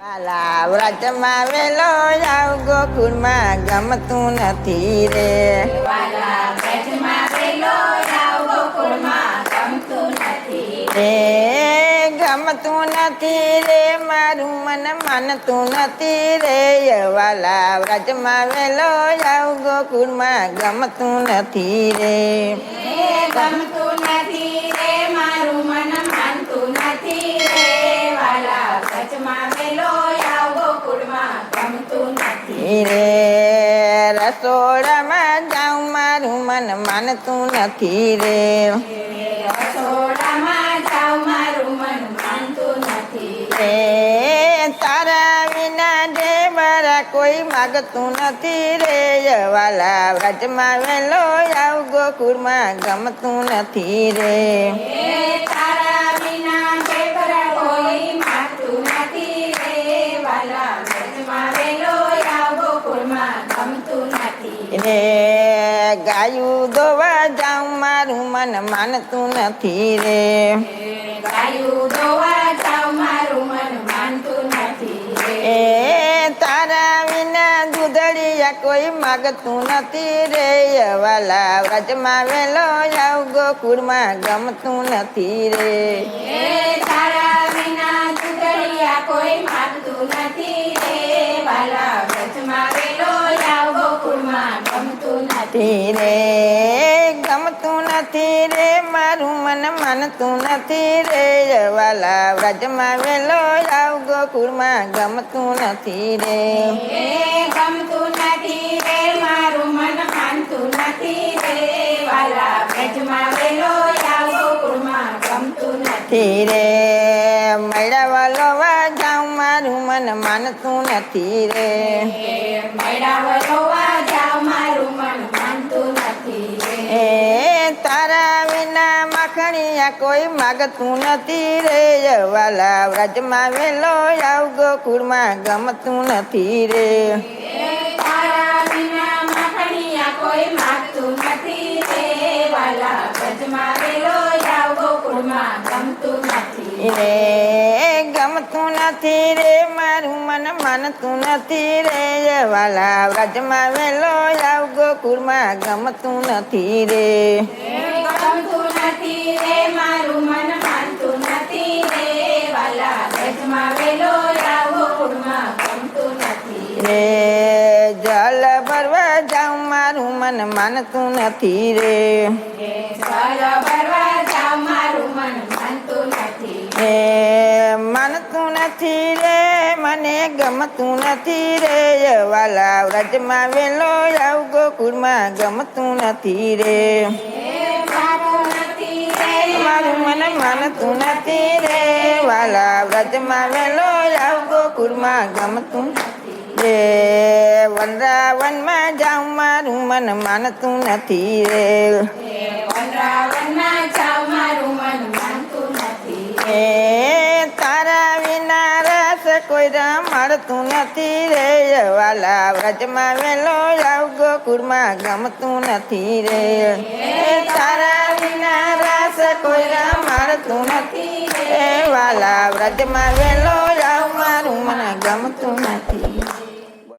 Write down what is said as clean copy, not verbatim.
આલા વ્રતમાં વેલો જાવ ગોકુળમાં ગમતું નથી રે. વાલા વ્રતમાં વેલો જાવ ગોકુળમાં ગમતું નથી રે ગમતું નથી રે મારું મન માનતું નથી રે. વાલા વ્રતમાં વેલો જાવ ગોકુળમાં ગમતું નથી રે. ગમતું નથી રે મારું મન માનતું નથી રે. વાલા વ્રતમાં વેલો જાવ ગોકુળમાં ગમતું નથી રે રસોડામાં જાઉં મારું મન માનતું નથી રે. રસોડામાં જાવ મારું મન માનતું નથી રે તારા વિના ઢેબરા કોઈ માગતું નથી રે. વાલા વ્રજમાં વેલો જાવ ગોકુળમાં ગમતું નથી રે. તારા વિના ઢેબરા કોઈ માગતું નથી રે. વાલા વ્રતમાં વેલો જાવ ગોકુળમાં ગમતું નથી રે ગાયું દોવા જાઉં મારું મન માનતું નથી રે. ગાયું દોવા જાવ મારું મન માનતું નથી રે. તારા વિના દૂધળિયા કોઈ માગતું નથી રે. વાલા વ્રજમાં વેલો જાવ ગોકુળમાં ગમતું નથી રે. તારા વિના દૂધળિયા કોઈ માગતું નથી રે. વાલા વ્રતમાં વેલો જાવ ગોકુળમાં ગમતું નથી રે ગમતું નથી રે મારું મન માનતું નથી રે. વાલા વ્રજમાં વેલો જાવ ગોકુળમાં ગમતું નથી રે. ગમતું નથી રે મારું મન માનતું નથી રે. વાલા વ્રજમાં વેલો જાવ ગોકુળમાં ગમતું નથી રે મળવા લોવા જાઉં મારું મન માનતું નથી રે. મેળાવવા જાવ મારું મન માનતું નથી રે. તારા વિના માખણિયા કોઈ માગતું નથી રે. વાલા વ્રજમાં વેલો જાવ ગોકુળમાં ગમતું નથી રે. તારા વિના માખણિયા કોઈ માગતું નથી રે. વાલા વ્રજમાં વેલો જાવ ગોકુળમાં ગમતું નથી રે ગમતું નથી રે મારું મન માનતું નથી રે. વાલા વ્રજમાં વેલો જાવ ગોકુળમાં ગમતું નથી રે. ગમતું નથી રે મારું મન માનતું નથી રે. વાલા વ્રજમાં વેલો જાવ ગોકુળમાં ગમતું નથી રે જલ ભરવા જાઉં મારું મન માનતું નથી રે. જલ ભરવા જાવ મારું મન માનતું નથી માનતું નથી રે મને ગમતું નથી રે. વાલા વ્રજમાં વેલો જાવ ગોકુળમાં ગમતું નથી રે. મારું મન માનતું નથી રે. વાલા વ્રજમાં વેલો જાવ ગોકુળમાં ગમતું રે. વનરાવનમાં જાઉં મારું મન માનતું નથી રે. વનરાવનમાં જાવ મારું મન માનતું નથી તારા વિના રસ કોઈ રમાડતું નથી રે. વાલા વ્રજમાં વેલો જાવ ગોકુળમાં ગમતું નથી રે. તારા વિના રસ કોઈ રમાડતું નથી રે. વાલા વ્રજમાં વેલો જાવ મારું મન ગમતું નથી.